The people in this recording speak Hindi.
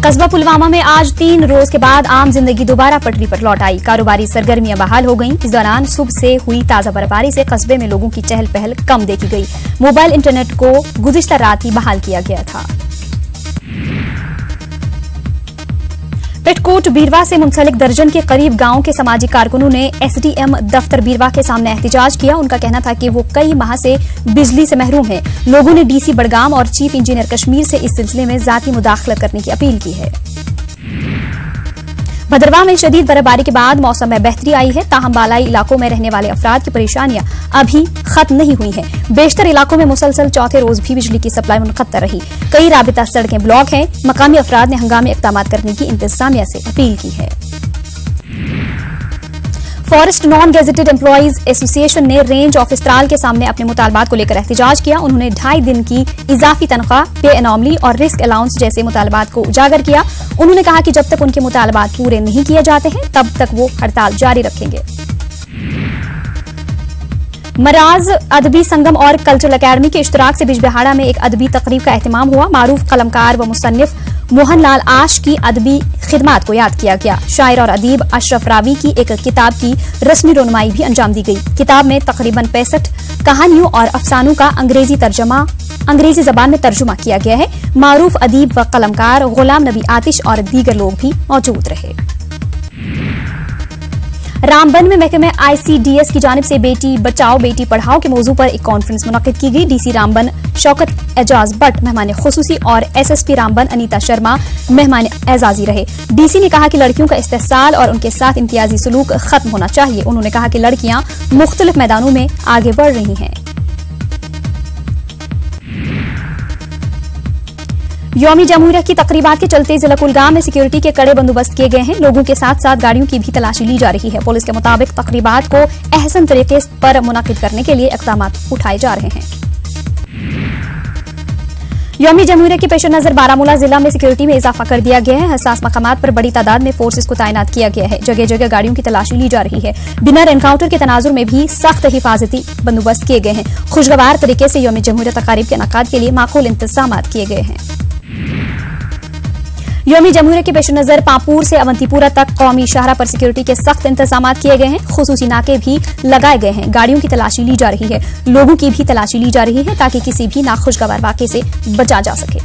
कस्बा पुलवामा में आज 3 रोज के बाद आम जिंदगी दोबारा पटरी पर लौट आई। कारोबारी सरगर्मियां बहाल हो गईं। इस दौरान सुबह से हुई ताजा बर्फबारी से कस्बे में लोगों की चहल पहल कम देखी गई। मोबाइल इंटरनेट को गुज़िश्ता रात ही बहाल किया गया था। पेटकोट बीरवा से मुंसलिक दर्जन के करीब गांव के समाजी कारकुनों ने एसडीएम दफ्तर बीरवा के सामने एहतिजाज किया। उनका कहना था कि वो कई माह से बिजली से महरूम हैं। लोगों ने डीसी बड़गाम और चीफ इंजीनियर कश्मीर से इस सिलसिले में जाती मुदाखलत करने की अपील की है। भदरवाह में शदीद बर्फबारी के बाद मौसम में बेहतरी आई है। ताहम बालाई इलाकों में रहने वाले अफराद की परेशानियां अभी खत्म नहीं हुई हैं। बेशतर इलाकों में मुसलसल चौथे रोज भी बिजली की सप्लाई मुनक़त्ता रही। कई राबिता सड़कें ब्लॉक हैं। मकामी अफराद ने हंगामी इक़दामात करने की इंतजामिया से अपील की है। Forest non gazetted employees association ने रेंज ऑफ इस्त्राल के सामने अपने मुतालबात को लेकर एहतिजाज किया। उन्होंने 2.5 दिन की इजाफी तनख्वाह, पे एनॉमली और रिस्क अलाउंस जैसे मुतालबात को उजागर किया। उन्होंने कहा कि जब तक उनके मुतालबात पूरे नहीं किए जाते हैं तब तक वो हड़ताल जारी रखेंगे। मराज अदबी संगम और कल्चरल अकेडमी के इश्तराक से बिजबिहाड़ा में एक अदबी तकरीब का एहतमाम हुआ। मारूफ कलमकार व मुसन्निफ मोहन लाल आश की अदबी खिदमात को याद किया गया। शायर और अदीब अशरफ रावी की एक किताब की रस्मी रोनुमाई भी अंजाम दी गई। किताब में तकरीबन 65 कहानियों और अफसानों का अंग्रेजी जबान में तर्जुमा किया गया है। मारूफ अदीब व कलमकार गुलाम नबी आतिश और दीगर लोग भी मौजूद रहे। रामबन में महकमे ICDS की जानिब से बेटी बचाओ बेटी पढ़ाओ के मौजू पर एक कॉन्फ्रेंस मुनक्किद की गई। डीसी रामबन शौकत एजाज भट्ट मेहमान खुसूसी और SSP रामबन अनीता शर्मा मेहमान एजाजी रहे। डीसी ने कहा कि लड़कियों का इस्तेहसाल और उनके साथ इम्तियाजी सलूक खत्म होना चाहिए। उन्होंने कहा कि लड़कियां मुख्तलिफ मैदानों में आगे बढ़ रही हैं। यौमी जमहूरिया की तकरीबात के चलते जिला कुलगाम में सिक्योरिटी के कड़े बंदोबस्त किए गए हैं। लोगों के साथ साथ गाड़ियों की भी तलाशी ली जा रही है। पुलिस के मुताबिक तकरीबात को अहसन तरीके पर मुनक्किद करने के लिए इक़दाम उठाए जा रहे हैं। यौमी जमहूरिया के पेश नजर बारामूला जिला में सिक्योरिटी में इजाफा कर दिया गया है। हसास मकामात पर बड़ी तादाद में फोर्सेस को तैनात किया गया है। जगह जगह गाड़ियों की तलाशी ली जा रही है। बिना एनकाउंटर के तनाजुर में भी सख्त हिफाजती बंदोबस्त किए गए हैं। खुशगवार तरीके से यौमी जमहूरिया तकारीब के इनेकाद के लिए माकूल इंतजाम किए गए हैं। यौमी जमहूरिया के पेश नजर पांपूर से अवंतीपुरा तक कौमी शाहरा पर सिक्योरिटी के सख्त इंतजाम किए गए हैं। खुसूसी नाके भी लगाए गए हैं। गाड़ियों की तलाशी ली जा रही है। लोगों की भी तलाशी ली जा रही है ताकि किसी भी नाखुशगवार वाक़े से बचा जा सके।